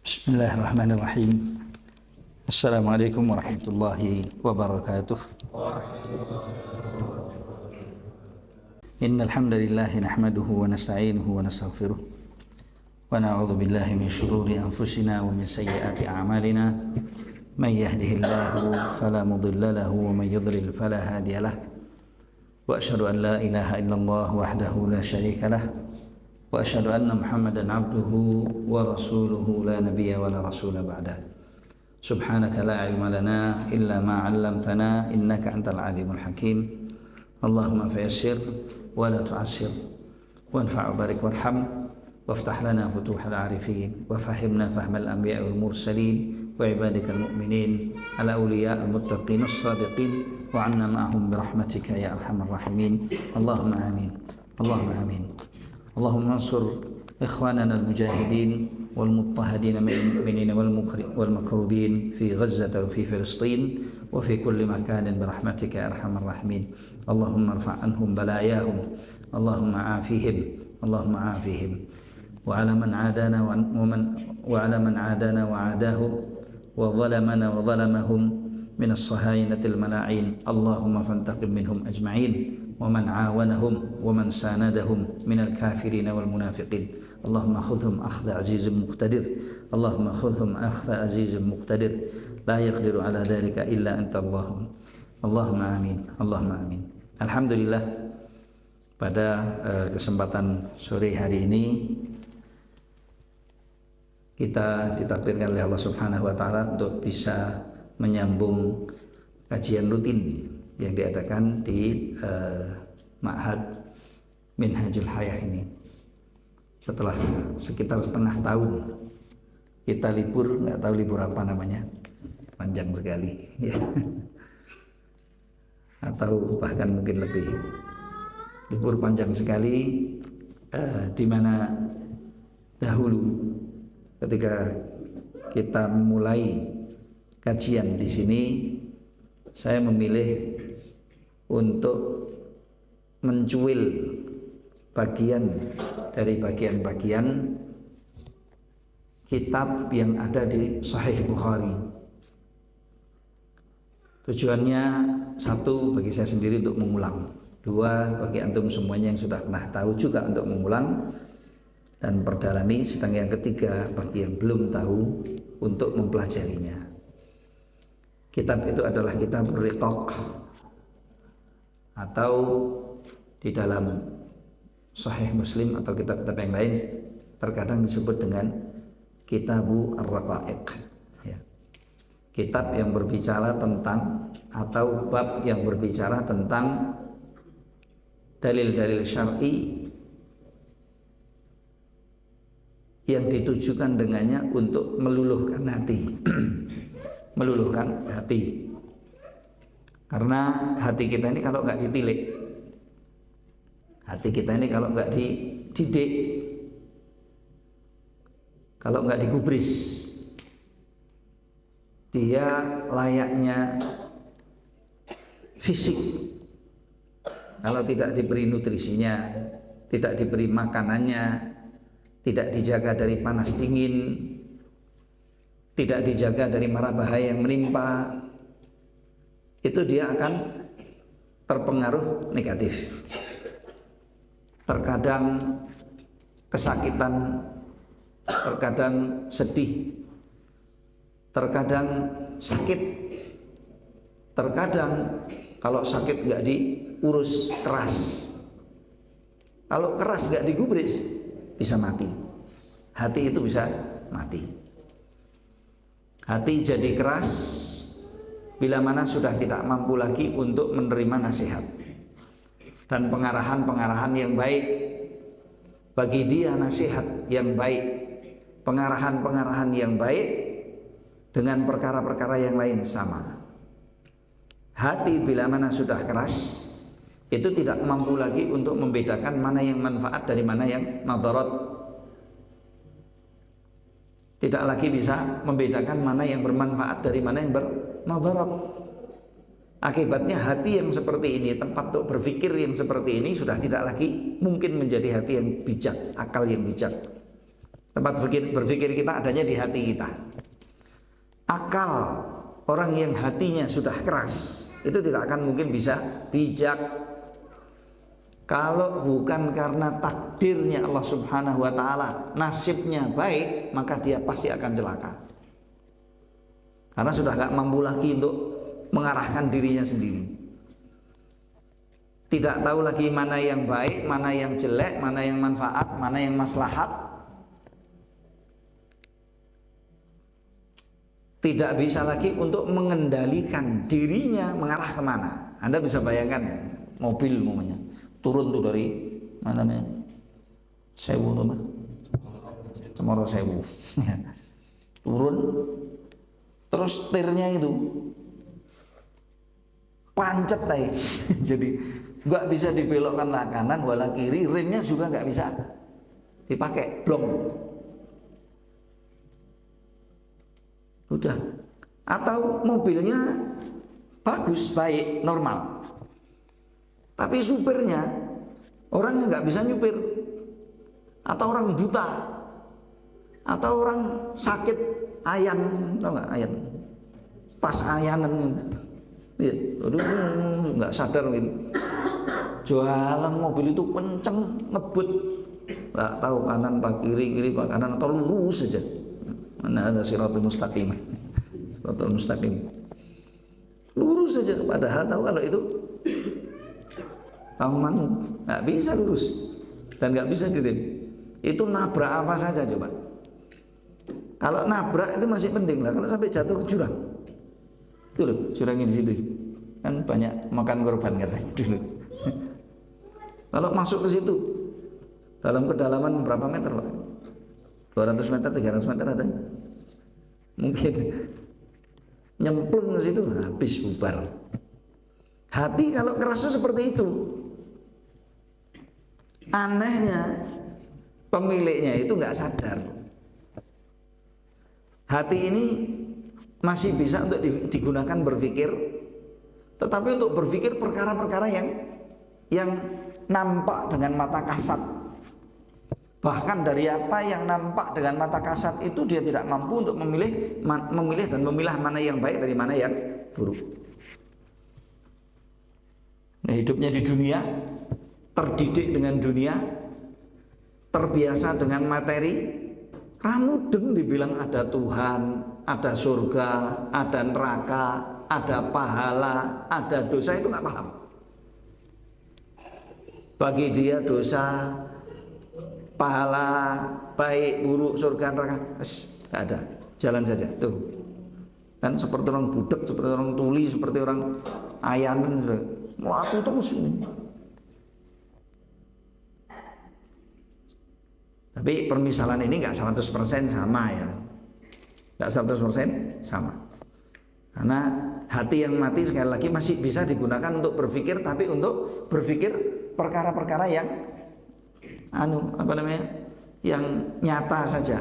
Bismillahirrahmanirrahim. Assalamualaikum warahmatullahi wabarakatuh. Innal hamdalillah nahmaduhu wa nasta'inuhu wa nastaghfiruh wa na'udzu billahi min shururi anfusina wa min sayyiati a'malina. May yahdihillahu fala mudilla lahu wa may yudlil fala hadiya lahu. Wa asyhadu an la ilaha illallah wahdahu la syarika lah. Wa asyhadu anna Muhammadan abduhu wa rasuluhu la nabiyya wa la rasula ba'dah. Subhanaka la ilma lana illa ma 'allamtana innaka antal alimul hakim. Allahumma fayassir wa la tu'assir wanfa' barik warham waftah lana futuhal arifin wa fahimna fahmal anbiya wal mursalin wa ibadikal mu'minin al awliya al muttaqin as-sadiqin wa 'anna ma'ahum bi rahmatika ya arhamar rahimin. Allahumma amin. Allahumma amin. Allahumma ansur ikhwanana al-mujahidin wal muttahidin min al-mu'minin wal makrubin fi Gaza wa fi Filistin wa fi kulli makanin bi rahmatika ya arhamar rahimin. Allahumma irfa' anhum balayahum, Allahumma afihim, Allahumma afihim. Wa ala man adana wa ala man adana wa adahum wa zalamana wa zalamahum min as-sahayinatil mala'in. Allahumma fantaqim minhum ajma'in. ومن عاونهم ومن ساندهم من الكافرين والمنافقين. اللهم خذهم أخذ عزيز مقتدر. اللهم خذهم أخذ عزيز مقتدر لا يقدر على ذلك إلا أنت. اللهم آمين. اللهم آمين. Alhamdulillah, pada kesempatan sore hari ini kita ditakdirkan oleh Allah Subhanahu wa taala untuk bisa menyambung kajian rutin yang diadakan di Ma'had Minhajul Hayah ini. Setelah sekitar setengah tahun kita libur, nggak tahu libur apa namanya, panjang sekali ya. Atau bahkan mungkin lebih, libur panjang sekali, di mana dahulu ketika kita memulai kajian di sini, saya memilih untuk mencuil bagian dari bagian-bagian kitab yang ada di Sahih Bukhari. Tujuannya satu, bagi saya sendiri untuk mengulang. Dua, bagi antum semuanya yang sudah pernah tahu juga untuk mengulang dan perdalami. Sedang yang ketiga, bagi yang belum tahu untuk mempelajarinya. Kitab itu adalah kitab Riqaq, atau di dalam Sahih Muslim atau kitab-kitab yang lain terkadang disebut dengan Kitabu Ar-Raqa'iq ya. Kitab yang berbicara tentang, atau bab yang berbicara tentang dalil-dalil syar'i yang ditujukan dengannya untuk meluluhkan hati. Meluluhkan hati. Karena hati kita ini kalau nggak ditilik, hati kita ini kalau nggak dididik, kalau nggak digubris, dia layaknya fisik. Kalau tidak diberi nutrisinya, tidak diberi makanannya, tidak dijaga dari panas dingin, tidak dijaga dari mara bahaya yang menimpa, itu dia akan terpengaruh negatif. Terkadang kesakitan, terkadang sedih, terkadang sakit, terkadang kalau sakit nggak diurus keras, kalau keras nggak digubris bisa mati. Hati itu bisa mati. Hati jadi keras bila mana sudah tidak mampu lagi untuk menerima nasihat dan pengarahan-pengarahan yang baik. Bagi dia nasihat yang baik, pengarahan-pengarahan yang baik dengan perkara-perkara yang lain sama. Hati bila mana sudah keras, itu tidak mampu lagi untuk membedakan mana yang manfaat dari mana yang madarat. Tidak lagi bisa membedakan mana yang bermanfaat dari mana yang bermadarat. Akibatnya hati yang seperti ini, tempat untuk berpikir yang seperti ini sudah tidak lagi mungkin menjadi hati yang bijak, akal yang bijak. Tempat berpikir kita adanya di hati kita. Akal orang yang hatinya sudah keras itu tidak akan mungkin bisa bijak kalau bukan karena takdirnya Allah Subhanahu wa taala, nasibnya baik, maka dia pasti akan celaka. Karena sudah gak mampu lagi untuk mengarahkan dirinya sendiri. Tidak tahu lagi mana yang baik, mana yang jelek, mana yang manfaat, mana yang maslahat. Tidak bisa lagi untuk mengendalikan dirinya mengarah kemana. Anda bisa bayangkan ya, mobil umumnya turun tuh dari mana namanya, Sewu tuh mas, Cemoro Sewu, turun, terus setirnya itu pancet tay, jadi nggak bisa dibelokkan lah kanan wala kiri, remnya juga nggak bisa dipakai, blong. Udah. Atau mobilnya bagus, baik, normal, tapi supirnya orang nggak bisa nyupir, atau orang buta, atau orang sakit ayan, tau nggak ayan, pas ayanan, ya, aduh nggak sadar gitu, jualan mobil itu kenceng ngebut, nggak tahu kanan pak kiri, kiri pak kanan, atau lurus saja. Mana ada siratul mustaqim, siratul mustaqim, lurus saja. Padahal tahu kalau itu tahu nggak bisa lurus dan nggak bisa direm. Itu nabrak apa saja coba. Kalau nabrak itu masih penting lah. Kalau sampai jatuh ke jurang, itu loh jurangnya di situ kan banyak makan korban katanya dulu. Kalau masuk ke situ dalam kedalaman berapa meter pak? 200 meter, 300 meter ada, mungkin nyemplung ke situ habis bubar. Hati kalau kerasnya seperti itu. Anehnya pemiliknya itu nggak sadar. Hati ini masih bisa untuk digunakan berpikir, tetapi untuk berpikir perkara-perkara yang nampak dengan mata kasat. Bahkan dari apa yang nampak dengan mata kasat itu dia tidak mampu untuk memilih dan memilah mana yang baik dari mana yang buruk. Nah, hidupnya di dunia, terdidik dengan dunia, terbiasa dengan materi, ramudeng dibilang ada Tuhan, ada surga, ada neraka, ada pahala, ada dosa, itu nggak paham. Bagi dia dosa, pahala, baik, buruk, surga, neraka, nggak ada, jalan saja tuh. Kan seperti orang budak, seperti orang tuli, seperti orang ayanan, melaku terus ini. Tapi permisalan ini nggak 100% sama ya, nggak 100% sama. Karena hati yang mati sekali lagi masih bisa digunakan untuk berpikir, tapi untuk berpikir perkara-perkara yang yang nyata saja,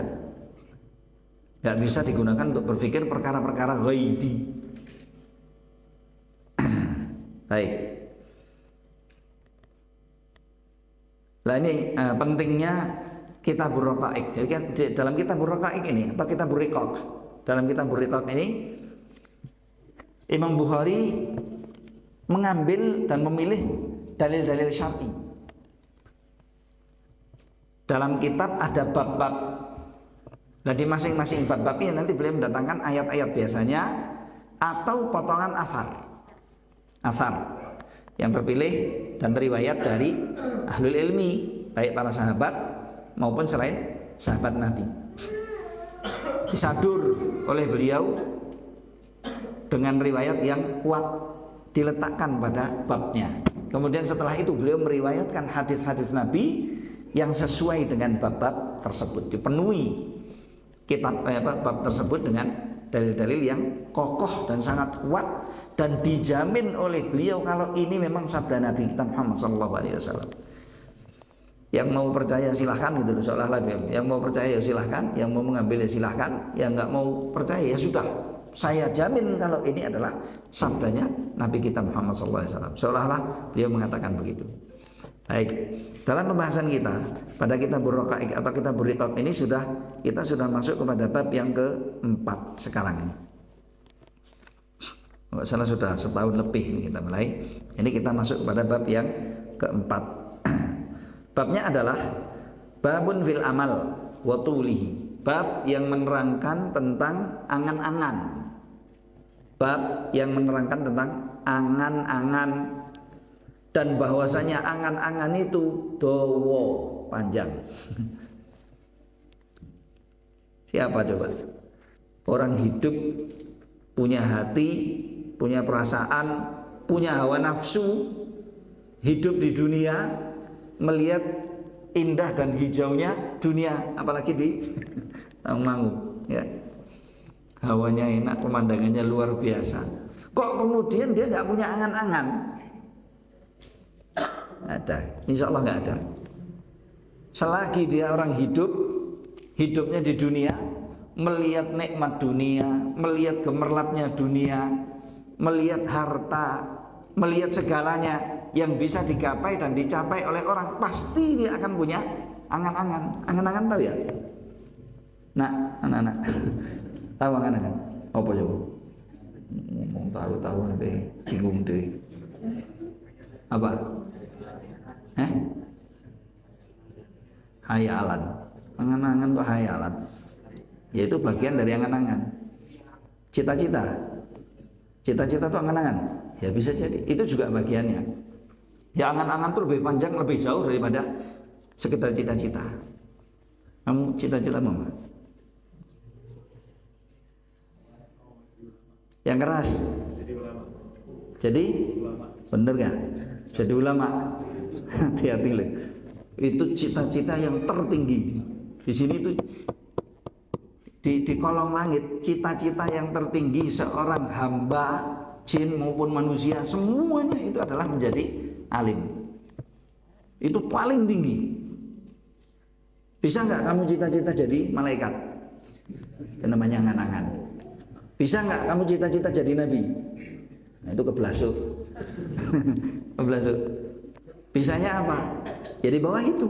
nggak bisa digunakan untuk berpikir perkara-perkara ghaibi. Baik. Nah ini pentingnya Kitabur Raqaiq. Jadi kan dalam Kitabur Raqaiq ini atau Kitabur Riqaq, dalam Kitabur Riqaq ini Imam Bukhari mengambil dan memilih dalil-dalil syar'i. Dalam kitab ada bab-bab. Nah di masing-masing bab-bab ini nanti beliau mendatangkan ayat-ayat biasanya atau potongan asar yang terpilih dan riwayat dari ahlul ilmi, baik para sahabat maupun selain sahabat Nabi. Disadur oleh beliau dengan riwayat yang kuat, diletakkan pada babnya. Kemudian setelah itu beliau meriwayatkan hadis-hadis Nabi yang sesuai dengan bab-bab tersebut, dipenuhi kitab bab tersebut dengan dalil-dalil yang kokoh dan sangat kuat, dan dijamin oleh beliau kalau ini memang sabda Nabi kita Muhammad SAW. Yang mau percaya silahkan gitu loh, seolah-olah yang mau percaya ya silahkan, yang mau mengambil ya silahkan, yang nggak mau percaya ya sudah, saya jamin kalau ini adalah sabdanya Nabi kita Muhammad SAW. Seolah-olah beliau mengatakan begitu. Baik, dalam pembahasan kita pada kitabur raqaiq atau kitabur riqaq ini kita sudah masuk kepada bab yang keempat sekarang ini. Nggak salah sudah setahun lebih ini kita mulai. Ini kita masuk kepada bab yang keempat. Babnya adalah babun fil amal wa tulihi. Bab yang menerangkan tentang angan-angan. Bab yang menerangkan tentang angan-angan dan bahwasanya angan-angan itu dawa panjang. Siapa coba? Orang hidup punya hati, punya perasaan, punya hawa nafsu, hidup di dunia, melihat indah dan hijaunya dunia, apalagi di Tawangmangu, ya. Hawanya enak, pemandangannya luar biasa. Kok kemudian dia nggak punya angan-angan? Ada, insya Allah nggak ada. Selagi dia orang hidupnya di dunia, melihat nikmat dunia, melihat gemerlapnya dunia, melihat harta, melihat segalanya yang bisa digapai dan dicapai oleh orang, pasti dia akan punya angan-angan. Angan-angan tahu ya? Nah, anak-anak tahu angan-angan? Apa coba? Ngomong tahu deh, bingung deh. Apa? Hayalan. Angan-angan kok hayalan? Yaitu bagian dari angan-angan. Cita-cita itu angan-angan. Ya bisa jadi. Itu juga bagiannya. Ya angan-angan itu lebih panjang, lebih jauh daripada sekedar cita-cita. Kamu cita-cita mau nggak? Yang keras. Jadi bener gak? Jadi ulama. Hati-hati loh. Itu cita-cita yang tertinggi. Di sini tuh di kolong langit, cita-cita yang tertinggi seorang hamba jin maupun manusia, semuanya itu adalah menjadi alim. Itu paling tinggi. Bisa nggak kamu cita-cita jadi malaikat? Itu namanya angan-angan. Bisa nggak kamu cita-cita jadi nabi? Nah, itu keblasuk. Keblasuk. Bisanya apa? Ya di bawah itu.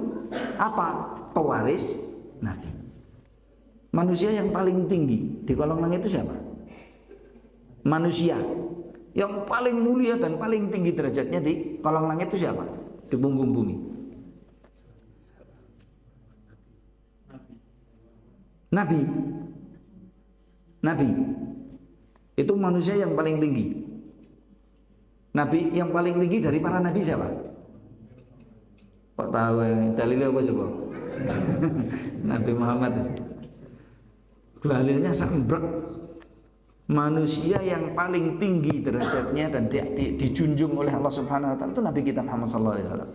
Apa? Pewaris nabi. Manusia yang paling tinggi di kolong langit itu siapa? Manusia yang paling mulia dan paling tinggi derajatnya di kolong langit itu siapa? Di punggung bumi. Nabi. Nabi itu manusia yang paling tinggi. Nabi yang paling tinggi dari para nabi siapa? Kok tahu dalilnya apa coba? Nabi Muhammad. Dalilnya sambrek. Manusia yang paling tinggi derajatnya dan dijunjung oleh Allah Subhanahu wa taala itu Nabi kita Muhammad sallallahu alaihi wasallam.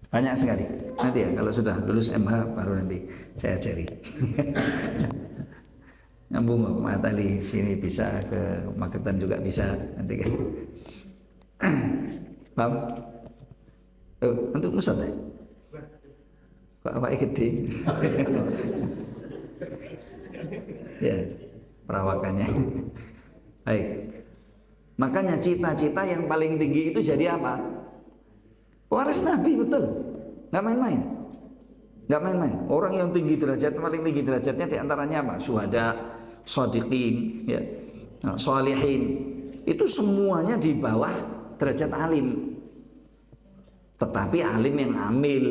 Banyak sekali. Nanti ya kalau sudah lulus MH baru nanti saya ajari. Nyambung ke Matali sini bisa, ke Magetan juga bisa nanti kan. Paham? Untuk Musad ya? Kok apa gede? Ya, perawakannya. Baik. Makanya cita-cita yang paling tinggi itu jadi apa? Waris Nabi, betul. Nggak main-main. Nggak main-main. Orang yang tinggi derajat, paling tinggi derajatnya diantaranya apa? Syuhada, shodiqin, ya, sholihin. Itu semuanya di bawah derajat alim. Tetapi alim yang amil,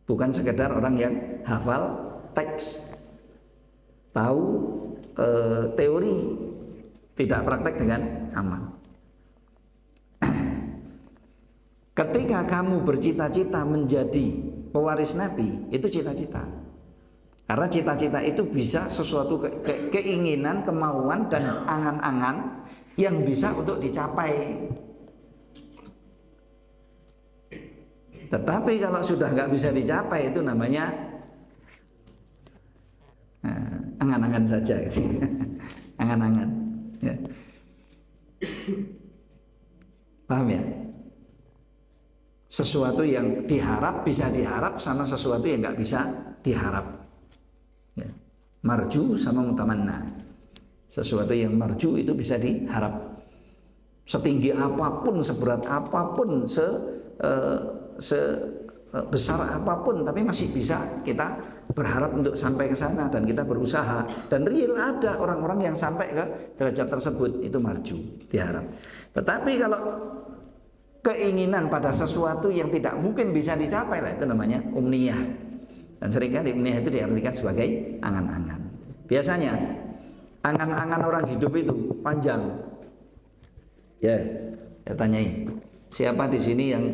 bukan sekedar orang yang hafal teks, tahu teori, tidak praktek dengan amal. Ketika kamu bercita-cita menjadi pewaris Nabi, itu cita-cita. Karena cita-cita itu bisa sesuatu keinginan, kemauan, dan angan-angan yang bisa untuk dicapai. Tetapi kalau sudah nggak bisa dicapai, itu namanya angan-angan saja, gitu. Angan-angan. Ya. Paham ya? Sesuatu yang diharap bisa diharap sama sesuatu yang nggak bisa diharap. Ya. Marju sama mutamanna. Sesuatu yang marju itu bisa diharap. setinggi apapun, seberat apapun, sebesar apapun, tapi masih bisa kita berharap untuk sampai ke sana dan kita berusaha. Dan real ada orang-orang yang sampai ke derajat tersebut, itu marju, diharap. Tetapi kalau keinginan pada sesuatu yang tidak mungkin bisa dicapai, lah itu namanya umniyah. Dan seringkali umniyah itu diartikan sebagai angan-angan. Biasanya angan-angan orang hidup itu panjang. Ya, saya tanyai, siapa di sini yang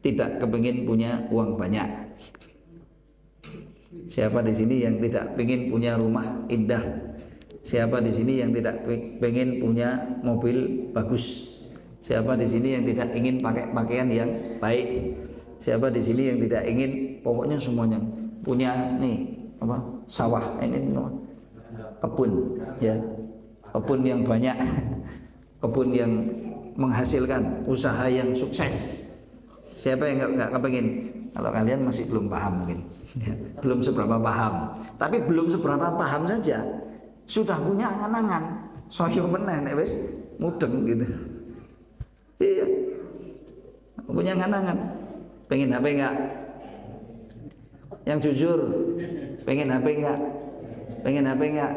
tidak kepingin punya uang banyak? Siapa di sini yang tidak ingin punya rumah indah? Siapa di sini yang tidak ingin punya mobil bagus? Siapa di sini yang tidak ingin pakai pakaian yang baik? Siapa di sini yang tidak ingin, pokoknya semuanya punya nih apa, sawah ini kebun, ya, kebun yang banyak, kebun yang menghasilkan, usaha yang sukses. Siapa yang nggak kepengin? Kalau kalian masih belum paham mungkin, ya, belum seberapa paham. Tapi belum seberapa paham saja sudah punya angan-angan. Soyo meneh nek wis mudeng gitu. Iya, punya angan-angan. Pengen HP enggak? Yang jujur, pengen HP enggak? Pengen HP enggak?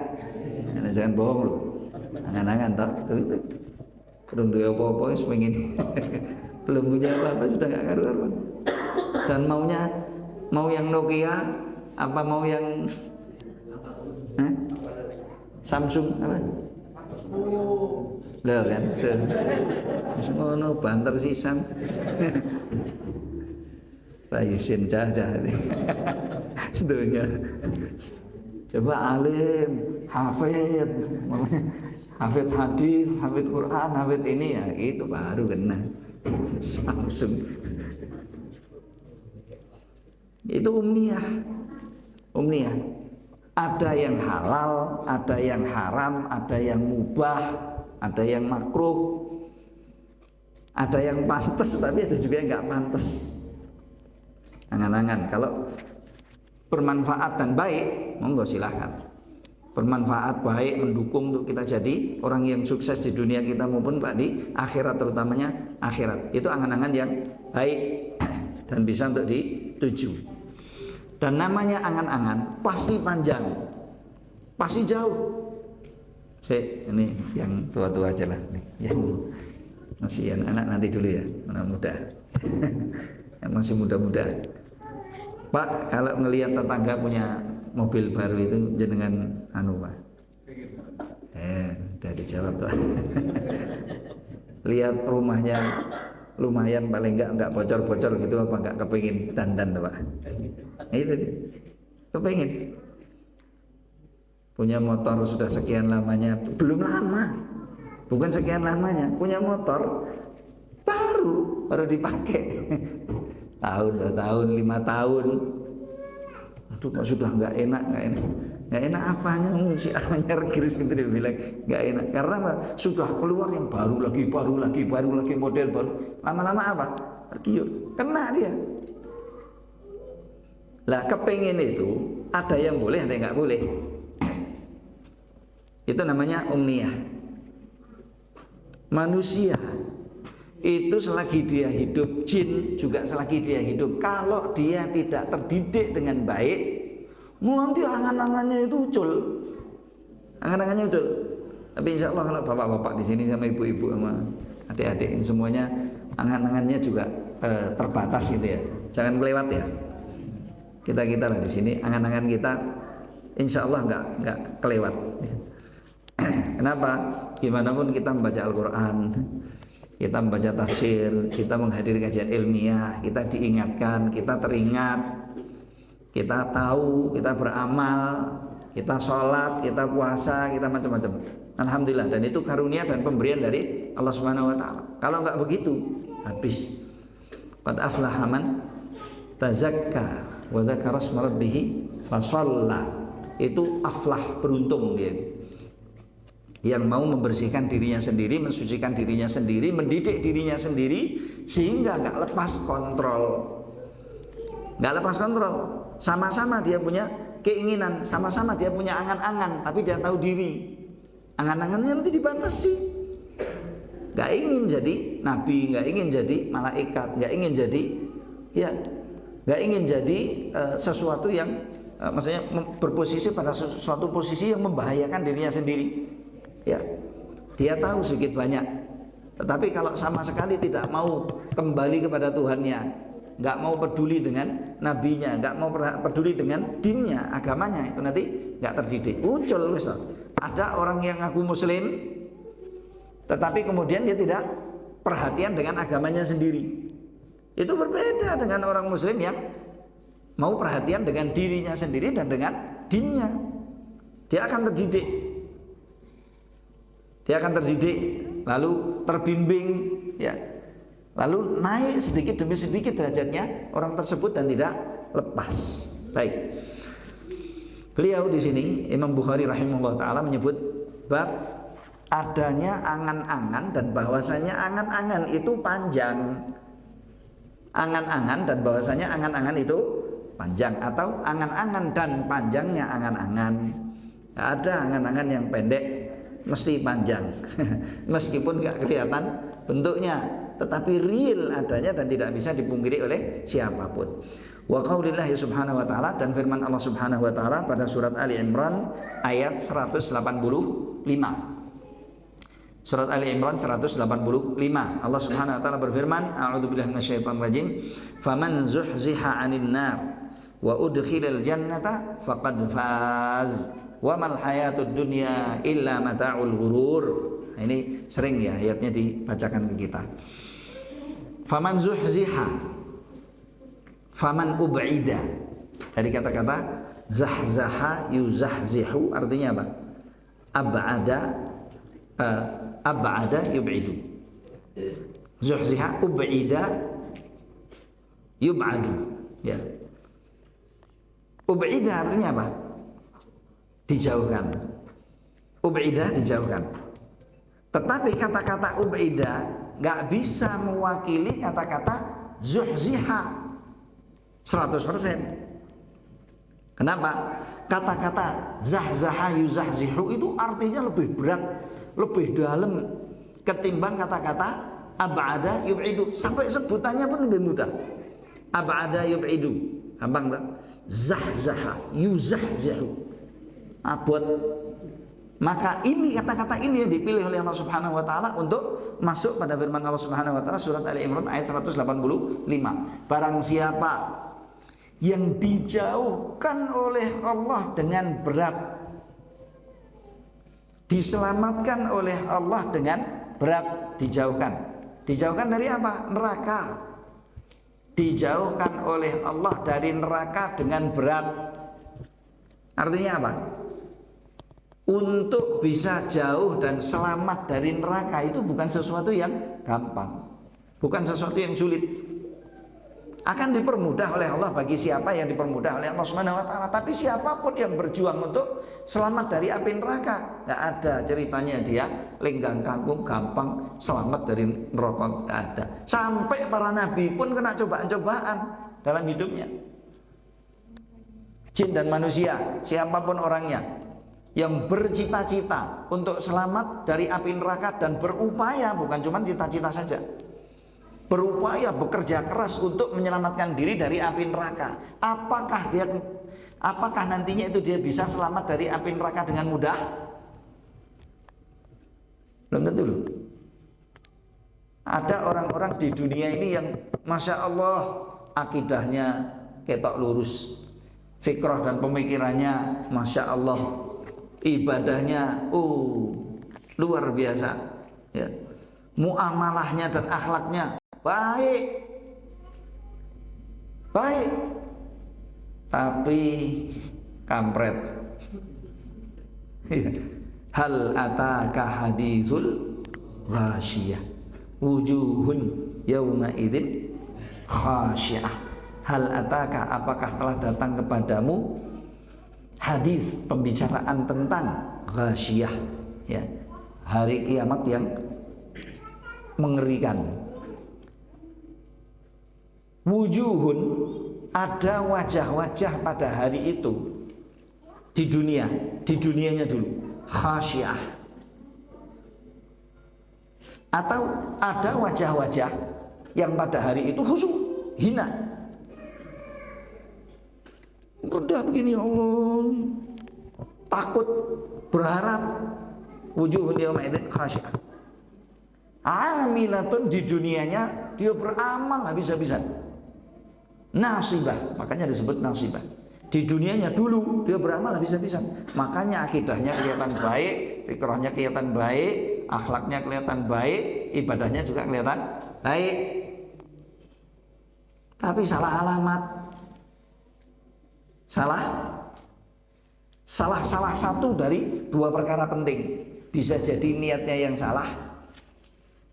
Nah, jangan bohong loh. Angan-angan toh. Belum duwe apa-apa wis pengen. Belum punya apa-apa sudah enggak karu-karuan. Dan maunya mau yang Nokia apa mau yang Samsung apa? Loh kan tuh. Wis ngono banter sisan. Raisin cah-cah dunia. Coba alim, hafid, hafid hadis, hafid Quran, hafid ini ya, itu baru kena Samsung. Itu umniyah. Umniyah. Ada yang halal, ada yang haram, ada yang mubah, ada yang makruh, ada yang pantas, tapi ada juga yang nggak pantas. Angan-angan kalau bermanfaat dan baik, monggo silahkan. Bermanfaat baik, mendukung untuk kita jadi orang yang sukses di dunia kita maupun di akhirat, terutamanya akhirat. Itu angan-angan yang baik dan bisa untuk dituju. Dan namanya angan-angan pasti panjang, pasti jauh. Ini yang tua-tua aja lah, nih. Yang masih yang anak nanti dulu ya, anak muda. Yang masih muda-muda. Pak, kalau ngelihat tetangga punya mobil baru itu jenengan anu Pak. Udah dijawab tuh. Lihat rumahnya lumayan, paling enggak bocor-bocor gitu, apa enggak kepengin dandan tuh Pak. Itu dia. Kepengin. Punya motor sudah sekian lamanya, belum lama. Bukan sekian lamanya, punya motor baru dipakai. Tahun, 2 tahun, 5 tahun. Aduh kok sudah nggak enak. Nggak enak apanya, si anyar kiris gitu dia bilang nggak enak. Karena apa? Sudah keluar yang baru lagi, model baru. Lama-lama apa? Tergiur, kena dia. Lah kepengen itu ada yang boleh, ada yang nggak boleh. Itu namanya umniyah. Manusia itu selagi dia hidup, jin juga selagi dia hidup, kalau dia tidak terdidik dengan baik, nanti angan-angannya itu ucul. Angan-angannya ucul. Tapi insya Allah kalau bapak-bapak di sini sama ibu-ibu sama adik-adik semuanya angan-angannya juga terbatas gitu ya. Jangan kelewat ya. Kita lah di sini angan-angan kita insya Allah nggak kelewat. Kenapa? Gimana pun kita membaca Al-Quran, kita membaca tafsir, kita menghadiri kajian ilmiah, kita diingatkan, kita teringat, kita tahu, kita beramal, kita sholat, kita puasa, kita macam-macam. Alhamdulillah, dan itu karunia dan pemberian dari Allah Subhanahu wa Ta'ala. Kalau enggak begitu, habis. Qad aflaha man tazakka wa dzakara asma rabbih fa shalla. Itu aflah, beruntung dia. Yang mau membersihkan dirinya sendiri, mensucikan dirinya sendiri, mendidik dirinya sendiri, sehingga nggak lepas kontrol. Nggak lepas kontrol. Sama-sama dia punya keinginan, sama-sama dia punya angan-angan, tapi dia tahu diri. Angan-angannya nanti dibatasi. nggak ingin jadi nabi, nggak ingin jadi malaikat, nggak ingin jadi nggak ingin jadi sesuatu yang maksudnya berposisi pada suatu posisi yang membahayakan dirinya sendiri. Ya, dia tahu sedikit banyak, tetapi kalau sama sekali tidak mau kembali kepada Tuhannya, nggak mau peduli dengan nabinya, nggak mau peduli dengan dinnya, agamanya, itu nanti nggak terdidik. Muncul misal ada orang yang ngaku muslim, tetapi kemudian dia tidak perhatian dengan agamanya sendiri. Itu berbeda dengan orang muslim yang mau perhatian dengan dirinya sendiri dan dengan dinnya. Dia akan terdidik. Dia akan terdidik, lalu terbimbing, ya. Lalu naik sedikit demi sedikit derajatnya orang tersebut dan tidak lepas. Baik. Beliau di sini Imam Bukhari rahimahullah taala menyebut bab adanya angan-angan dan bahwasanya angan-angan itu panjang. Angan-angan dan bahwasanya angan-angan itu panjang, atau angan-angan dan panjangnya angan-angan. Ada angan-angan yang pendek mesti panjang meskipun nggak kelihatan bentuknya, tetapi real adanya dan tidak bisa dipungkiri oleh siapapun. Wa qaulillahi subhanahu wa ta'ala, dan firman Allah subhanahu wa ta'ala pada surat Ali Imran ayat 185. Surat Ali Imran 185, Allah subhanahu wa ta'ala berfirman, a'udzubillahi minasyaitonir rajim, faman zuhziha 'anil nar wa udkhilal jannata faqad faz wa mal hayatud dunya illa mata'ul ghurur. Nah, ini sering ya ayatnya dibacakan ke kita. Faman zuhziha, faman ub'ida, dari kata-kata zahzaha yuzahzihu, artinya apa? Ab'ada yub'idu. Zuhziha ub'ida yub'adu, ya. Ub'ida artinya apa? Dijauhkan. Ub'ida dijauhkan. Tetapi kata-kata ub'ida nggak bisa mewakili kata-kata zuhziha 100%. Kenapa? Kata-kata zahzaha yuzahzihu itu artinya lebih berat, lebih dalam ketimbang kata-kata ab'ada yub'idu. Sampai sebutannya pun lebih mudah. Ab'ada yub'idu, gampang tak? Zahzaha yuzahzihu, abot. Maka ini kata-kata ini yang dipilih oleh Allah Subhanahu wa taala untuk masuk pada firman Allah Subhanahu wa taala surat Ali Imran ayat 185. Barang siapa yang dijauhkan oleh Allah dengan berat, diselamatkan oleh Allah dengan berat, dijauhkan dari apa? Neraka. Dijauhkan oleh Allah dari neraka dengan berat. Artinya apa? Untuk bisa jauh dan selamat dari neraka itu bukan sesuatu yang gampang, bukan sesuatu yang sulit. Akan dipermudah oleh Allah bagi siapa yang dipermudah oleh Allah Subhanahu wa taala. Tapi siapapun yang berjuang untuk selamat dari api neraka, nggak ada ceritanya dia lenggang kangkung gampang selamat dari neraka, nggak ada. Sampai para nabi pun kena cobaan-cobaan dalam hidupnya. Jin dan manusia, siapapun orangnya yang bercita-cita untuk selamat dari api neraka dan berupaya, bukan cuma cita-cita saja, berupaya bekerja keras untuk menyelamatkan diri dari api neraka. Apakah nantinya itu dia bisa selamat dari api neraka dengan mudah? Belum tentu loh. Ada orang-orang di dunia ini yang masya Allah akidahnya ketok lurus, fikrah dan pemikirannya masya Allah, ibadahnya luar biasa, ya. Muamalahnya dan akhlaknya baik, tapi kampret. Hal ataka hadithul ghasyiyah wujuhun yawma idzin khasyiyah. Hal ataka, apakah telah datang kepadamu hadis pembicaraan tentang ghasyiyah, ya, hari kiamat yang mengerikan. Wujuhun, ada wajah-wajah pada hari itu di dunianya dulu, khasyah. Atau ada wajah-wajah yang pada hari itu khusyuk, hina. Udah begini Allah, takut, berharap, wujuhun yawma idzin khasy'ah. Amilatun, di dunianya dia beramal habis-habisan. Nasibah, makanya disebut nasibah. Di dunianya dulu dia beramal habis-habisan, makanya akidahnya kelihatan baik, fikrahnya kelihatan baik, akhlaknya kelihatan baik, ibadahnya juga kelihatan baik. Tapi salah alamat, salah satu dari dua perkara penting. Bisa jadi niatnya yang salah,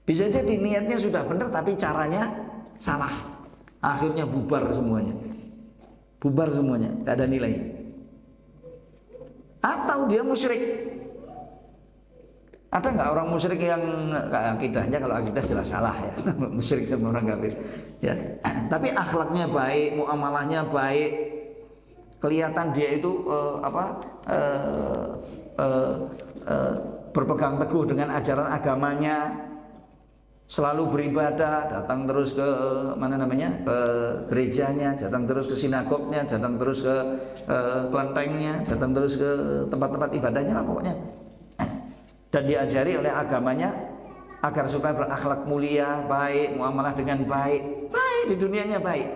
bisa jadi niatnya sudah benar tapi caranya salah, akhirnya bubar semuanya, gak ada nilainya. Atau dia musyrik. Ada nggak orang musyrik yang akidahnya, kalau akidah jelas salah ya, musyrik sama orang kafir ya, tapi akhlaknya baik, muamalahnya baik, kelihatan dia itu berpegang teguh dengan ajaran agamanya, selalu beribadah, datang terus ke ke gerejanya, datang terus ke sinagognya, datang terus ke kelentengnya, datang terus ke tempat-tempat ibadahnya lah pokoknya. Dan diajari oleh agamanya agar supaya berakhlak mulia, baik, muamalah dengan baik, baik di dunianya baik.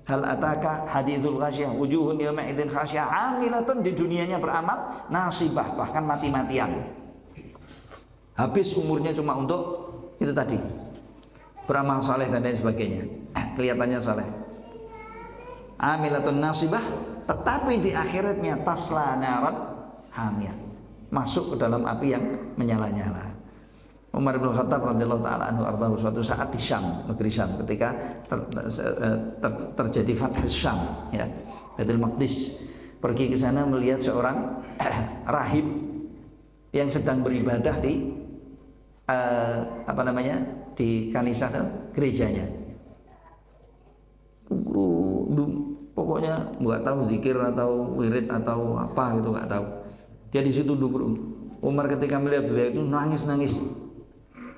Hal ataka hadithul ghasyah wujuhun yawma idzin khasyah amilatun, di dunianya beramal, nasibah, bahkan mati-matian. Habis umurnya cuma untuk itu tadi, beramal saleh dan lain sebagainya, kelihatannya saleh. Amilatun nasibah, tetapi di akhiratnya tasla naran hamiyah, masuk ke dalam api yang menyala-nyala. Umar bin Khattab radhiyallahu taala anhu ardahu, suatu saat di Syam, negeri Syam, ketika terjadi Fath Syam ya, Baitul Maqdis, pergi ke sana melihat seorang rahib yang sedang beribadah di di kanisa gerejanya. Pokoknya nggak tahu zikir atau wirid atau apa gitu, nggak tahu. Dia di situ duduk. Umar ketika melihat beliau itu nangis, ya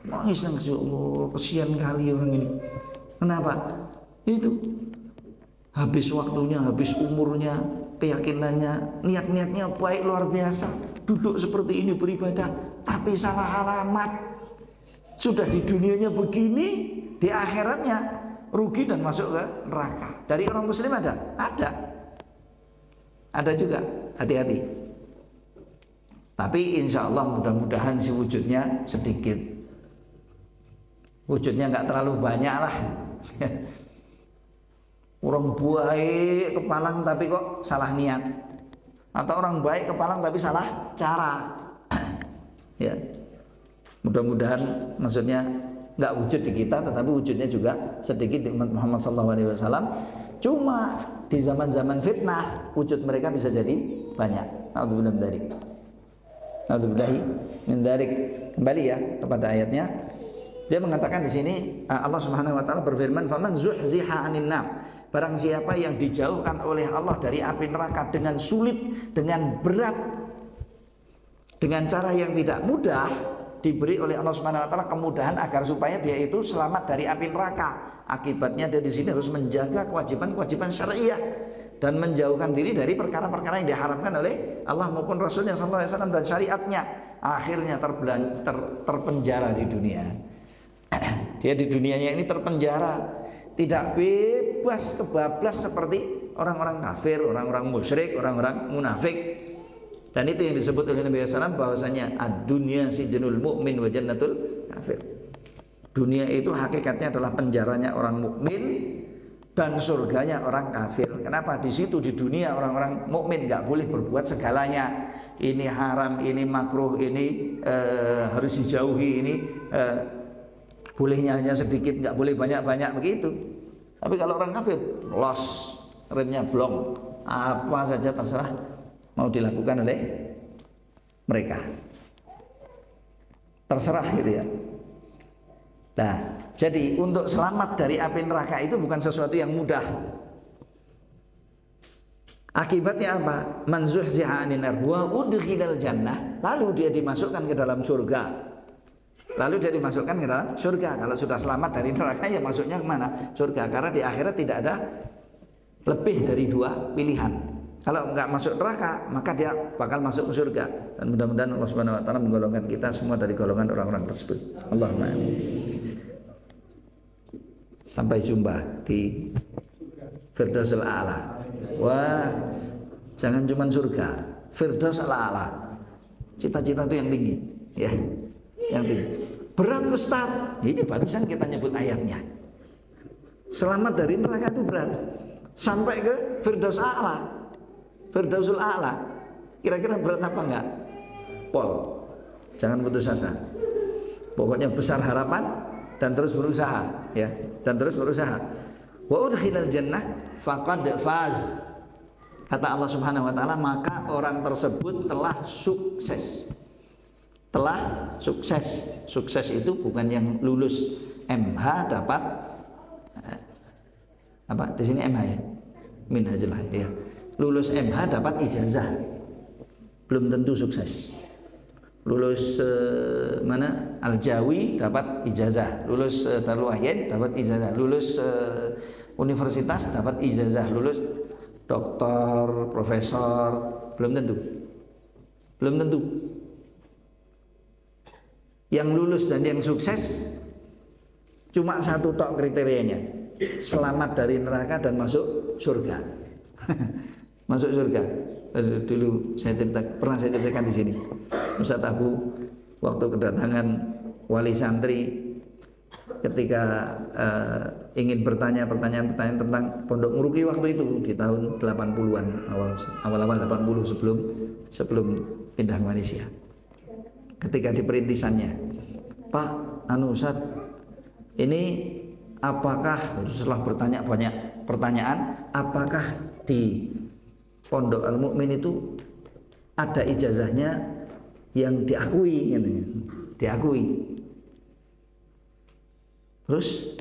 Allah, kesian kali orang ini. Kenapa? Itu habis waktunya, habis umurnya, keyakinannya, niatnya baik luar biasa, duduk seperti ini beribadah, tapi salah alamat. Sudah di dunianya begini, di akhiratnya rugi dan masuk ke neraka. Dari orang muslim ada juga, hati-hati. Tapi insya Allah mudah-mudahan si wujudnya sedikit, wujudnya nggak terlalu banyak lah. Orang baik kepalang tapi kok salah niat, atau orang baik kepalang tapi salah cara. Ya, mudah-mudahan maksudnya nggak wujud di kita, tetapi wujudnya juga sedikit di umat Muhammad SAW. Cuma di zaman-zaman fitnah wujud mereka bisa jadi banyak. Na'udzubillah min dzalik. Kembali ya kepada ayatnya. Dia mengatakan di sini Allah Subhanahu wa taala berfirman, "Faman zuhziha 'anil nar." Barang siapa yang dijauhkan oleh Allah dari api neraka dengan sulit, dengan berat, dengan cara yang tidak mudah, diberi oleh Allah Subhanahu wa taala kemudahan agar supaya dia itu selamat dari api neraka. Akibatnya dia di sini harus menjaga kewajiban-kewajiban syariah dan menjauhkan diri dari perkara-perkara yang diharamkan oleh Allah maupun Rasulnya sallallahu alaihi wasallam dan syariatnya. Akhirnya terpenjara di dunia. Dia di dunianya ini terpenjara, tidak bebas kebablas seperti orang-orang kafir, orang-orang musyrik, orang-orang munafik. Dan itu yang disebut oleh Nabi SAW bahwasanya ad-dunya sijnul mu'min wa jannatul kafir. Dunia itu hakikatnya adalah penjaranya orang mukmin dan surganya orang kafir. Kenapa? Di situ di dunia orang-orang mukmin nggak boleh berbuat segalanya. Ini haram, ini makruh, ini harus dijauhi, ini bolehnya hanya sedikit, nggak boleh banyak-banyak begitu. Tapi kalau orang kafir, los, remnya blong, apa saja terserah mau dilakukan oleh mereka, terserah gitu ya. Nah, jadi untuk selamat dari api neraka itu bukan sesuatu yang mudah. Akibatnya apa? Man zuhziha 'anil nar wa udkhilal jannah, lalu dia dimasukkan ke dalam surga. Lalu dia dimasukkan ke dalam surga. Kalau sudah selamat dari neraka, ya masuknya kemana? Surga. Karena di akhirat tidak ada lebih dari dua pilihan. Kalau nggak masuk neraka, maka dia bakal masuk ke surga. Dan mudah-mudahan Allah Subhanahu Wa Taala menggolongkan kita semua dari golongan orang-orang tersebut. Allahumma amin. Sampai jumpa di Firdausul A'la. Wah, jangan cuma surga, Firdausul A'la. Cita-cita itu yang tinggi, ya, yang tinggi. Berat Ustaz. Ini barusan kita nyebut ayatnya. Selamat dari neraka itu berat. Sampai ke Firdaus A'la, Firdausul A'la. Kira-kira berat apa enggak? Pol. Jangan putus asa. Pokoknya besar harapan dan terus berusaha, ya. Dan terus berusaha. Wa udkhilal jannah faqad faz. Kata Allah Subhanahu wa taala, maka orang tersebut telah sukses. Telah sukses. Sukses itu bukan yang lulus MH dapat apa? Di sini MH ya. Minhajul ya. Lulus MH dapat ijazah. Belum tentu sukses. Lulus mana? Al-Jawi dapat ijazah. Lulus Darul Wahid dapat ijazah. Lulus universitas dapat ijazah. Lulus doktor, profesor, belum tentu. Belum tentu. Yang lulus dan yang sukses cuma satu tok kriterianya, selamat dari neraka dan masuk surga. Masuk surga. Dulu pernah saya ceritakan di sini. Ustaz Abu waktu kedatangan wali santri ketika ingin bertanya pertanyaan tentang Pondok Nguruki waktu itu di tahun 80-an, awal-awal 80 sebelum pindah ke Malaysia. Ketika di perintisannya, Pak, Ustaz, ini apakah setelah bertanya banyak pertanyaan, apakah di Pondok Al Mukmin itu ada ijazahnya yang diakui, katanya. Diakui. Terus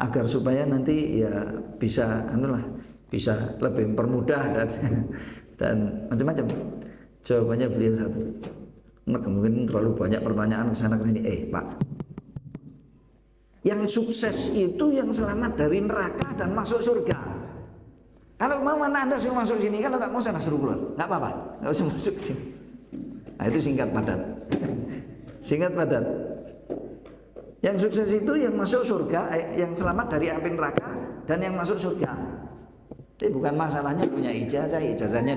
agar supaya nanti ya bisa bisa lebih mempermudah dan macam-macam. Jawabannya beliau satu. Mungkin terlalu banyak pertanyaan ke sana ke sini. Pak, yang sukses itu yang selamat dari neraka dan masuk surga. Kalau mau mana Anda suruh masuk sini, kalau nggak mau sana suruh keluar, nggak apa-apa, nggak usah masuk sini. Nah, itu singkat padat. Singkat padat. Yang sukses itu yang masuk surga, yang selamat dari api neraka dan yang masuk surga. Jadi bukan masalahnya punya ijazah, ijazahnya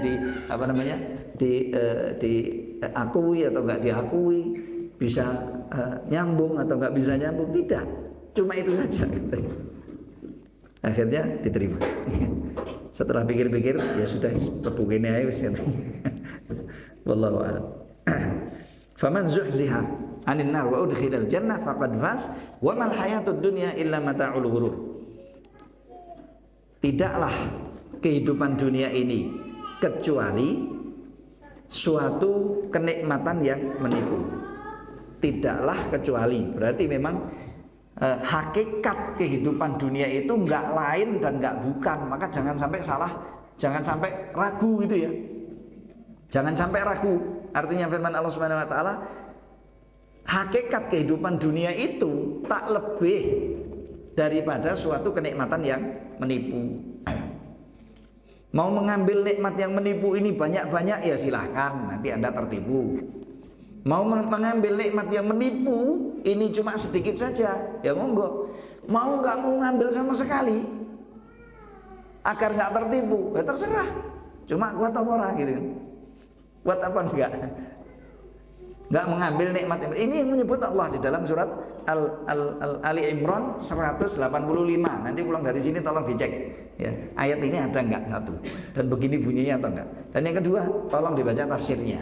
diakui atau enggak diakui, bisa nyambung atau enggak bisa nyambung, tidak. Cuma itu saja. Akhirnya diterima. Setelah pikir-pikir, ya sudah begini aja wis. Wallahu a'lam. Faman zuhziha 'anil nar wa udkhilal jannah faqad faz wa mal hayatud dunya illa mata'ul ghurur. Tidaklah kehidupan dunia ini kecuali suatu kenikmatan yang menipu. Tidaklah kecuali, berarti memang hakikat kehidupan dunia itu enggak lain dan enggak bukan. Maka jangan sampai salah, jangan sampai ragu gitu ya. Jangan sampai ragu. Artinya firman Allah Subhanahu wa taala, hakikat kehidupan dunia itu tak lebih daripada suatu kenikmatan yang menipu. Mau mengambil nikmat yang menipu ini banyak-banyak, ya silahkan, nanti Anda tertipu. Mau mengambil nikmat yang menipu ini cuma sedikit saja, ya monggo. Mau nggak mau ngambil sama sekali agar nggak tertipu, ya terserah. Cuma kuat apa ora gitu kan? Kuat apa enggak? Nggak mengambil nikmat ini yang menyebut Allah di dalam surat Ali Imran 185. Nanti pulang dari sini tolong dicek ya, ayat ini ada enggak satu, dan begini bunyinya atau enggak. Dan yang kedua, tolong dibaca tafsirnya.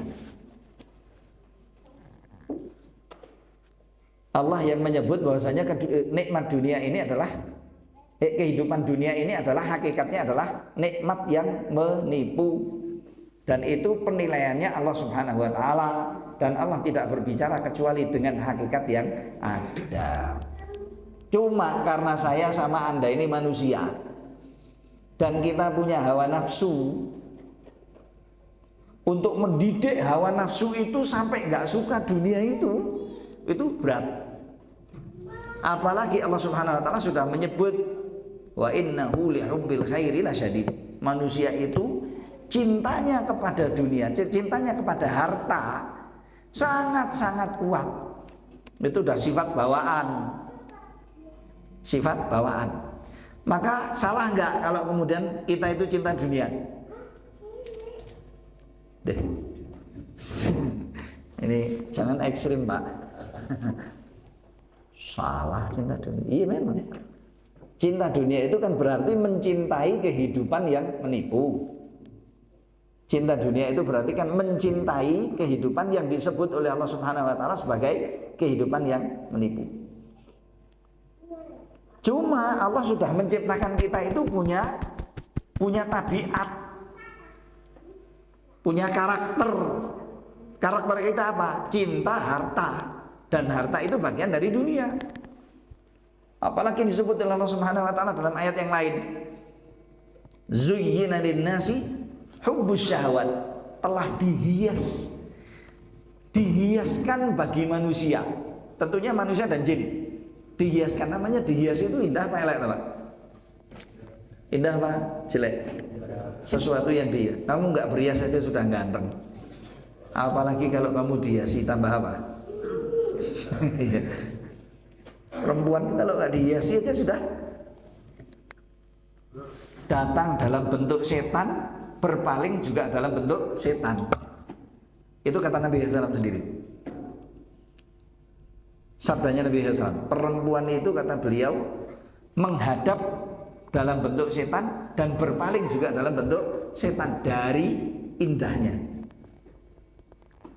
Allah yang menyebut bahwasanya nikmat dunia ini adalah kehidupan dunia ini adalah hakikatnya adalah nikmat yang menipu, dan itu penilaiannya Allah Subhanahu wa taala, dan Allah tidak berbicara kecuali dengan hakikat yang ada. Cuma karena saya sama Anda ini manusia dan kita punya hawa nafsu, untuk mendidik hawa nafsu itu sampai nggak suka dunia itu, itu berat. Apalagi Allah Subhanahu wa taala sudah menyebut wa innahu lihubbil khairi lasyadid. Manusia itu cintanya kepada dunia, cintanya kepada harta sangat-sangat kuat. Itu udah sifat bawaan. Sifat bawaan. Maka salah enggak kalau kemudian kita itu cinta dunia? Deh. Ini jangan ekstrim, Pak. Salah cinta dunia. Iya memang. Cinta dunia itu kan berarti mencintai kehidupan yang menipu. Cinta dunia itu berarti kan mencintai kehidupan yang disebut oleh Allah Subhanahu wa taala sebagai kehidupan yang menipu. Cuma Allah sudah menciptakan kita itu punya tabiat, punya karakter. Karakter kita apa? Cinta harta. Dan harta itu bagian dari dunia. Apalagi disebut oleh Allah Subhanahu wa taala dalam ayat yang lain. Zuyyina lin-nasi hubbus syahwat. Telah dihiaskan bagi manusia. Tentunya manusia dan jin. Dihiaskan, namanya dihias itu indah apa elek, Pak? Indah apa jelek? Sesuatu yang dia. Kamu nggak berhias saja sudah ganteng. Apalagi kalau kamu dihiasi tambah apa? Perempuan kalau nggak dihiasi aja sudah datang dalam bentuk setan, berpaling juga dalam bentuk setan. Itu kata Nabi SAW sendiri. Sabdanya Nabi SAW, perempuan itu kata beliau menghadap dalam bentuk setan dan berpaling juga dalam bentuk setan dari indahnya.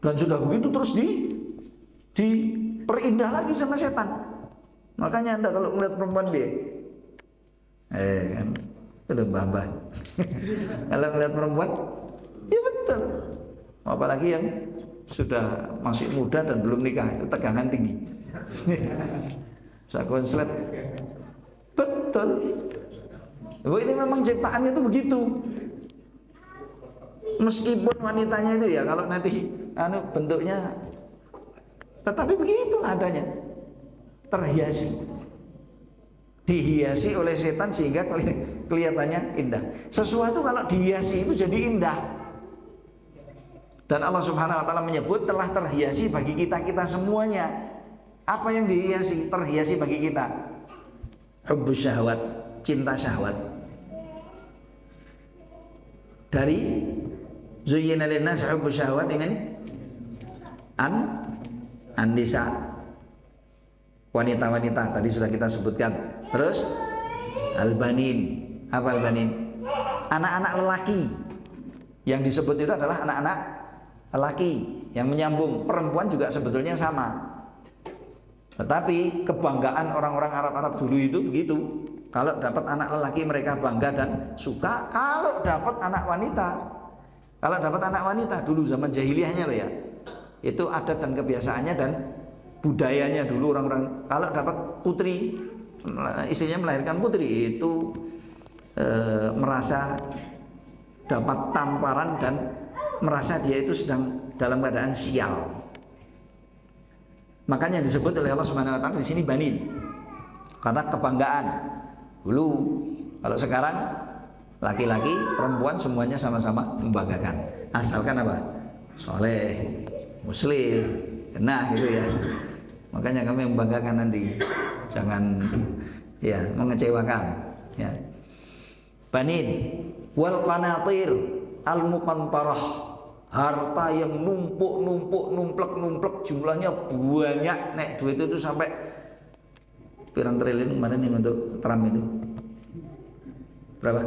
Dan sudah begitu terus diperindah lagi sama setan. Makanya Anda kalau melihat perempuan dia, kan, udah mbah-mbah. Kalau melihat perempuan, ya betul. Apalagi yang sudah masih muda dan belum nikah, itu tegangan tinggi. Bisa konslet. Betul. Ini memang ciptaannya itu begitu. Meskipun wanitanya itu ya kalau nanti bentuknya, tetapi begitulah adanya. Terhiasi, dihiasi oleh setan sehingga kelihatannya indah. Sesuatu kalau dihiasi itu jadi indah. Dan Allah Subhanahu wa taala menyebut telah terhiasi bagi kita semuanya. Apa yang dihiasi? Terhiasi bagi kita. Hubbus syahwat, cinta syahwat. Dari zuyyina lin-nas hubbus syahwat min an-nisa. Wanita-wanita tadi sudah kita sebutkan. Terus al-banin. Apa al-banin? Anak-anak lelaki. Yang disebut itu adalah anak-anak lelaki yang menyambung. Perempuan juga sebetulnya sama. Tetapi kebanggaan orang-orang Arab dulu itu begitu. Kalau dapat anak lelaki mereka bangga dan suka. Kalau dapat anak wanita dulu zaman jahiliyahnya loh ya, itu adat dan kebiasaannya dan budayanya dulu orang-orang. Kalau dapat putri, istrinya melahirkan putri, itu merasa dapat tamparan dan merasa dia itu sedang dalam keadaan sial. Makanya disebut oleh Allah Subhanahu wa taala di sini banin. Karena kebanggaan. Dulu, kalau sekarang laki-laki, perempuan semuanya sama-sama membanggakan. Asalkan apa? Soleh, muslim, kena gitu ya. Makanya kami membanggakan nanti. Jangan ya mengecewakan ya. Banin wal qanatir al muqantarah, harta yang numplek jumlahnya banyak. Nek duit itu sampai pirang triliun kemarin yang untuk Trump itu. Berapa?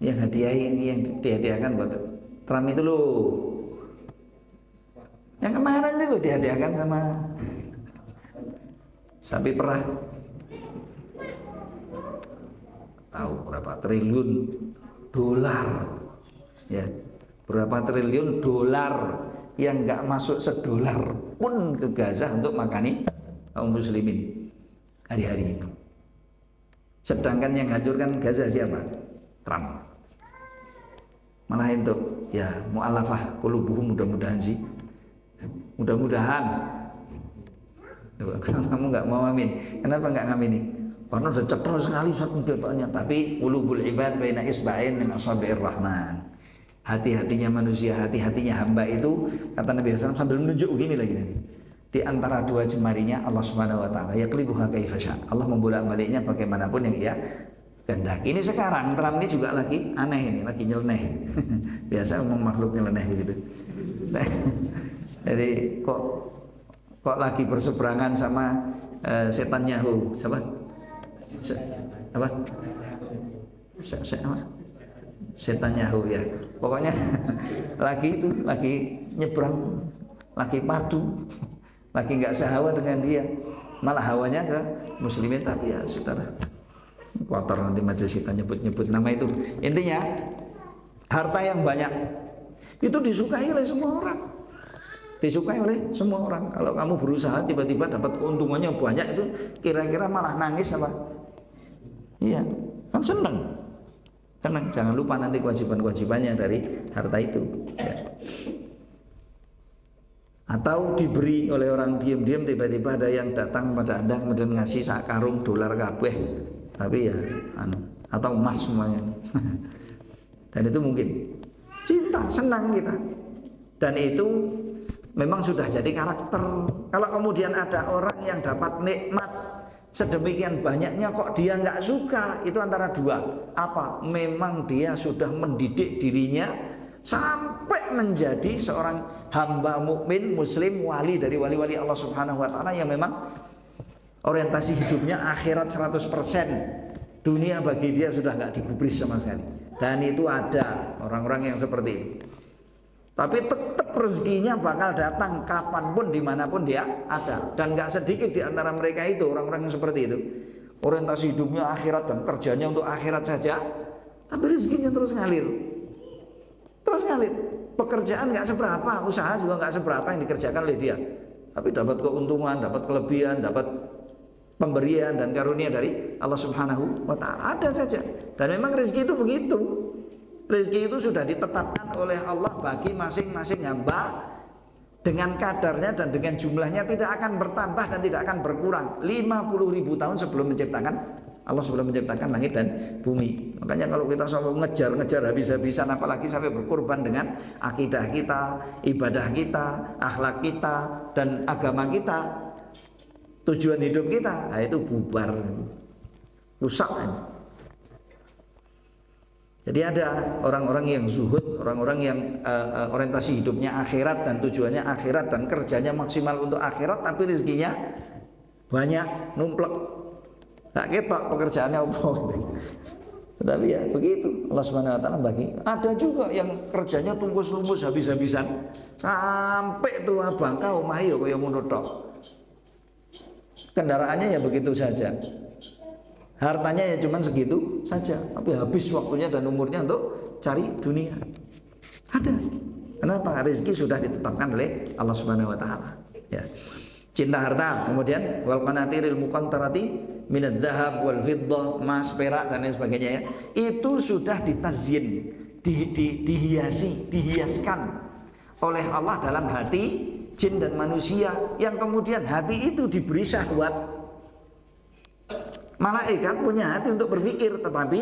Yang dihadiahkan buat Trump itu loh. Yang kemarin itu dihadiahkan sama sapi perah. Tahu berapa triliun dolar? Ya, berapa triliun dolar yang nggak masuk $1 pun ke Gaza untuk makani kaum muslimin hari-hari ini. Sedangkan yang hancurkan Gaza siapa? Trump. Malah itu ya mu'allafah qulubuhum, mudah-mudahan sih Mudah-mudahan. Kamu nggak mau amin. Kenapa nggak ngamini? Karena udah cetro sekali satu betoknya. Tapi qulubul ibad baina isba'in min asabi'ir rahman. Hati-hatinya manusia, hati-hatinya hamba itu, kata Nabi SAW sambil menunjuk begini lagi, di antara dua jemarinya Allah Subhanahu wa taala yaqlibuha kaifa sya. Allah membolak-baliknya bagaimanapun yang ia kehendaki. Ini sekarang Trump ini juga lagi aneh ini, lagi nyeleneh. Biasa umum makhluk nyeleneh begitu. Jadi kok lagi berseberangan sama setan Yahoo, siapa? Apa? Setan Yahoo ya. Pokoknya lagi nyebrang, lagi padu, lagi nggak sehawa dengan dia, malah hawanya ke muslimin. Tapi ya sudahlah, kotor nanti majelis kita nyebut-nyebut nama itu. Intinya harta yang banyak itu disukai oleh semua orang, disukai oleh semua orang. Kalau kamu berusaha tiba-tiba dapat keuntungannya banyak, itu kira-kira malah nangis apa? Iya, kan seneng. Jangan lupa nanti kewajiban-kewajibannya dari harta itu ya. Atau diberi oleh orang diam-diam, tiba-tiba ada yang datang pada Anda kemudian ngasih sak karung dolar kabeh, tapi ya atau emas semuanya. Dan itu mungkin cinta, senang kita, dan itu memang sudah jadi karakter. Kalau kemudian ada orang yang dapat nikmat sedemikian banyaknya kok dia nggak suka, itu antara dua. Apa? Memang dia sudah mendidik dirinya sampai menjadi seorang hamba mukmin, muslim, wali dari wali-wali Allah Subhanahu wa taala yang memang orientasi hidupnya akhirat 100%. Dunia bagi dia sudah nggak digubris sama sekali. Dan itu ada orang-orang yang seperti itu. Tapi tetap rezekinya bakal datang kapanpun, dimanapun dia ada. Dan gak sedikit di antara mereka itu orang-orang yang seperti itu, orientasi hidupnya akhirat dan kerjanya untuk akhirat saja, tapi rezekinya terus ngalir. Terus ngalir. Pekerjaan gak seberapa, usaha juga gak seberapa yang dikerjakan oleh dia, tapi dapat keuntungan, dapat kelebihan, dapat pemberian dan karunia dari Allah Subhanahu wa ta'ala. Ada saja. Dan memang rezeki itu begitu. Rezeki itu sudah ditetapkan oleh Allah bagi masing-masing hamba dengan kadarnya dan dengan jumlahnya, tidak akan bertambah dan tidak akan berkurang. 50.000 tahun sebelum menciptakan langit dan bumi. Makanya kalau kita selalu ngejar habis-habisan, apalagi sampai berkorban dengan akidah kita, ibadah kita, akhlak kita, dan agama kita, tujuan hidup kita, nah itu bubar, rusak ini. Jadi ada orang-orang yang zuhud, orang-orang yang orientasi hidupnya akhirat dan tujuannya akhirat dan kerjanya maksimal untuk akhirat, tapi rezekinya banyak, numplek, gak ketok pekerjaannya apa. Tetapi ya begitu Allah Subhanahu wa taala bagi. Ada juga yang kerjanya tungkus-lumus habis-habisan sampai tua bangka omah yo kaya ngono tok. Kendaraannya ya begitu saja. Hartanya ya cuman segitu saja, tapi habis waktunya dan umurnya untuk cari dunia. Ada. Kenapa? Rezeki sudah ditetapkan oleh Allah Subhanahu wa taala. Ya. Cinta harta, kemudian wal qanatiril muqantarati minadz dzahab wal fiddah, emas, perak dan lain sebagainya ya. Itu sudah ditazyin, dihiaskan oleh Allah dalam hati jin dan manusia, yang kemudian hati itu diberi syahwat. Malaikat punya hati untuk berpikir, tetapi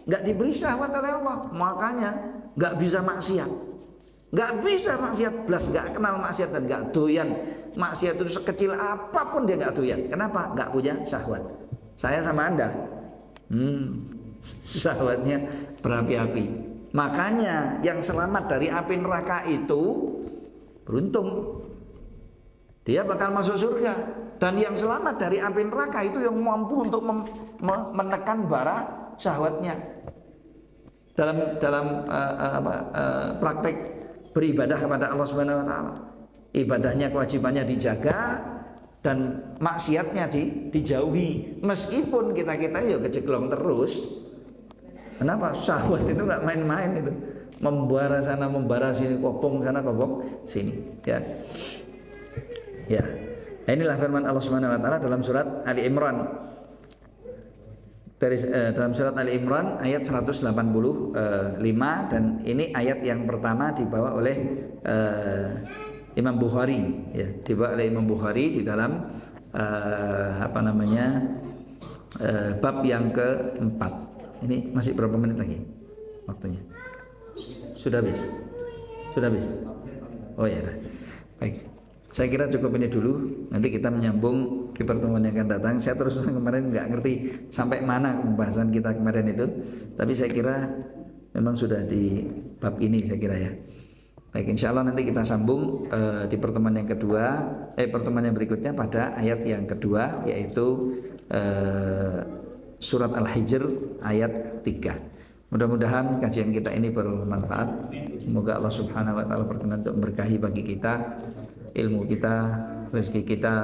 nggak diberi syahwat oleh Allah, makanya nggak bisa maksiat, belas nggak kenal maksiat dan nggak doyan maksiat itu sekecil apapun dia nggak doyan. Kenapa? Nggak punya syahwat. Saya sama Anda, syahwatnya berapi-api. Makanya yang selamat dari api neraka itu beruntung, dia bakal masuk surga. Dan yang selamat dari api neraka itu yang mampu untuk menekan bara syahwatnya. Dalam praktek beribadah kepada Allah Subhanahu wa taala, ibadahnya, kewajibannya dijaga dan maksiatnya dijauhi. Meskipun kita ya keceklong terus. Kenapa? Syahwat itu nggak main-main itu. Membara sana, membara sini, kopong sana, kopong sini. Ya. Inilah firman Allah Subhanahu wa taala dalam surat Ali Imran. Dalam surat Ali Imran ayat 185, dan ini ayat yang pertama dibawa oleh Imam Bukhari, ya, dibawa oleh Imam Bukhari di dalam bab yang keempat. Ini masih berapa menit lagi waktunya? Sudah habis? Sudah habis? Oh ya, dah. Baik. Saya kira cukup ini dulu. Nanti kita menyambung di pertemuan yang akan datang. Saya terus kemarin nggak ngerti sampai mana pembahasan kita kemarin itu. Tapi saya kira memang sudah di bab ini, saya kira ya. Baik, insya Allah nanti kita sambung di pertemuan yang kedua, pertemuan yang berikutnya pada ayat yang kedua, yaitu surat Al-Hijr ayat 3. Mudah-mudahan kajian kita ini bermanfaat. Semoga Allah Subhanahu wa taala berkenan untuk memberkahi bagi kita, ilmu kita, rezeki kita,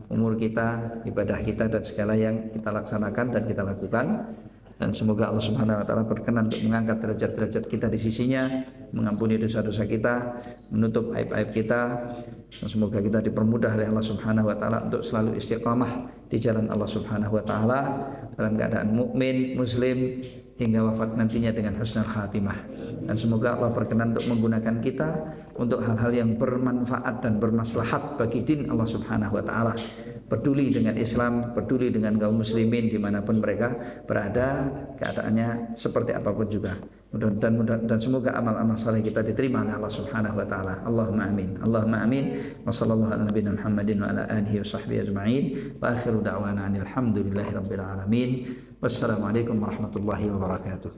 umur kita, ibadah kita, dan segala yang kita laksanakan dan kita lakukan. Dan semoga Allah Subhanahu wa taala berkenan untuk mengangkat derajat-derajat kita di sisinya, mengampuni dosa-dosa kita, menutup aib-aib kita. Dan semoga kita dipermudah oleh Allah Subhanahu wa taala untuk selalu istiqamah di jalan Allah Subhanahu wa taala dalam keadaan mukmin, muslim hingga wafat nantinya dengan husnul khatimah. Dan semoga Allah berkenan untuk menggunakan kita untuk hal-hal yang bermanfaat dan bermaslahat bagi din Allah Subhanahu wa taala. Peduli dengan Islam, peduli dengan kaum muslimin dimanapun mereka berada, keadaannya seperti apapun juga. Dan semoga amal-amal saleh kita diterima oleh Allah Subhanahu wa taala. Allahumma amin. Allahumma amin. Wa sallallahu ala nabiyina Muhammadin wa ala alihi wa sahbihi ajma'in. Wa akhiru da'wana alhamdulillahi rabbil alamin. Wassalamualaikum warahmatullahi wabarakatuh.